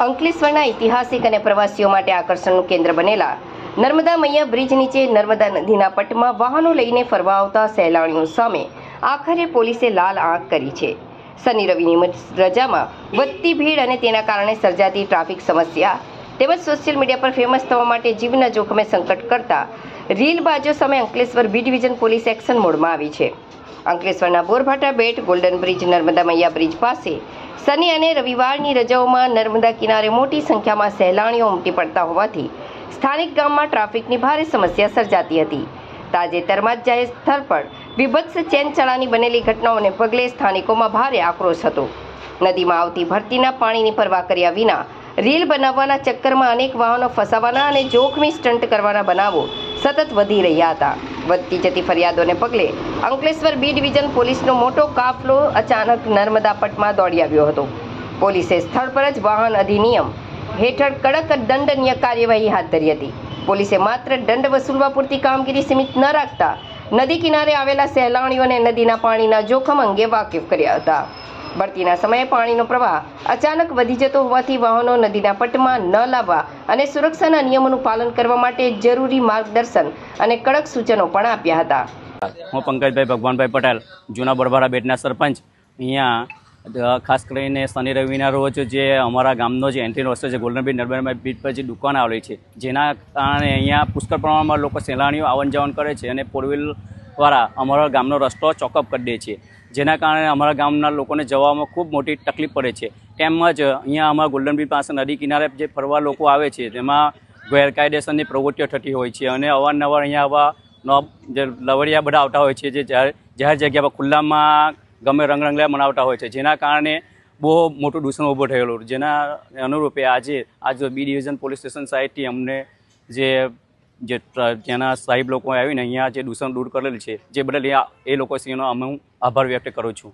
અંકલેશ્વરના ઐતિહાસિક અને પ્રવાસીઓ માટે આકર્ષણનું કેન્દ્ર બનેલા નર્મદા મૈયા બ્રિજ નીચે નર્મદા નદીના પટમાં વાહનો લઈને ફરવા આવતા સહેલાણીઓ સામે આખરે પોલીસે લાલ આંખ કરી છે। શનિ રવિની રજામાં વધતી ભીડ અને તેના કારણે સર્જાતી ટ્રાફિક સમસ્યા તેમજ સોશિયલ મીડિયા પર ફેમસ થવા માટે જીવના જોખમે સંકટ કરતા રીલબાજો સામે Ankleshwar B division police action મોડમાં આવી છે। અંકલેશ્વરના બોરભાટા બેટ, ગોલ્ડન બ્રિજ, નર્મદા મૈયા બ્રિજ પાસે શનિ અને રવિવારની રજાઓમાં નર્મદા કિનારે મોટી સંખ્યામાં સહેલાણીઓ ઉમટી પડતા હોવાથી સ્થાનિક ગામમાં ટ્રાફિકની ભારે સમસ્યા સર્જાતી હતી। તાજેતરમાં જ જાહેર સ્થળ પર વિભત્સ ચેનચાળાની બનેલી ઘટનાઓને પગલે સ્થાનિકોમાં ભારે આક્રોશ હતો। નદીમાં આવતી ભરતીના પાણીની પરવા કર્યા વિના રીલ બનાવવાના ચક્કરમાં અનેક વાહનો ફસાવાના અને જોખમી સ્ટન્ટ કરવાના બનાવો સતત વધી રહ્યા હતા। વધતી જતી ફરિયાદોને પગલે અંકલેશ્વર બી ડિવિઝન પોલીસનો મોટો કાફલો અચાનક નર્મદા પટમાં દોડી આવ્યો હતો। પોલીસે સ્થળ પર જ વાહન અધિનિયમ હેઠળ કડક દંડનીય કાર્યવાહી હાથ ધરી હતી। પોલીસે માત્ર દંડ વસૂલવા પૂરતી કામગીરી સીમિત ન રાખતા નદી કિનારે આવેલા સહેલાણીઓને નદીના પાણીના જોખમ અંગે વાકેફ કર્યા હતા। ભરતીના સમયે પાણીનો પ્રવાહ અચાનક વધી જતો હોવાથી વાહનો નદીના પટમાં ન લાવવા અને સુરક્ષાના નિયમોનું પાલન કરવા માટે જરૂરી માર્ગદર્શન અને કડક સૂચનો પણ આપ્યા હતા। હું પંકજભાઈ ભગવાનભાઈ પટેલ, જૂના બોરભાટા બેટના સરપંચ। અહીંયા ખાસ કરીને શનિ રવિના રોજ જે અમારા ગામનો જે એન્ટ્રી રસ્તો છે ગોલ્ડન બ્રિજ, નર્મદા બ્રિજ પર જે દુકાન આવેલી છે, જેના કારણે અહીંયા પુષ્કળ પ્રમાણમાં લોકો સહેલાણીઓ આવન જાવન કરે છે અને ફોર વ્હીલ દ્વારા અમારા ગામનો રસ્તો ચોકઅપ કરી દે છે, જેના કારણે અમારા ગામના લોકોને જવામાં ખૂબ મોટી તકલીફ પડે છે। તેમજ અહીંયા અમારા ગોલ્ડન બ્રિજ પાસે નદી કિનારે જે ફરવા લોકો આવે છે તેમાં ગેરકાયદેસરની પ્રવૃત્તિઓ થતી હોય છે અને અવારનવાર અહીંયા આવા જે લવડિયા બધા આવતા હોય છે, જે જાહેર જગ્યા પર ખુલ્લામાં ગમે રંગરંગલા મનાવતા હોય છે, જેના કારણે બહુ મોટું દૂષણ ઊભું થયેલું। જેના અનુરૂપે આજે બી ડિવિઝન પોલીસ સ્ટેશન સાઇડથી અમને ત્યાંના સાહેબ લોકો આવીને અહીંયા જે દૂષણ દૂર કરેલું છે, જે બદલ એ લોકો શ્રીનો હું આભાર વ્યક્ત કરું છું।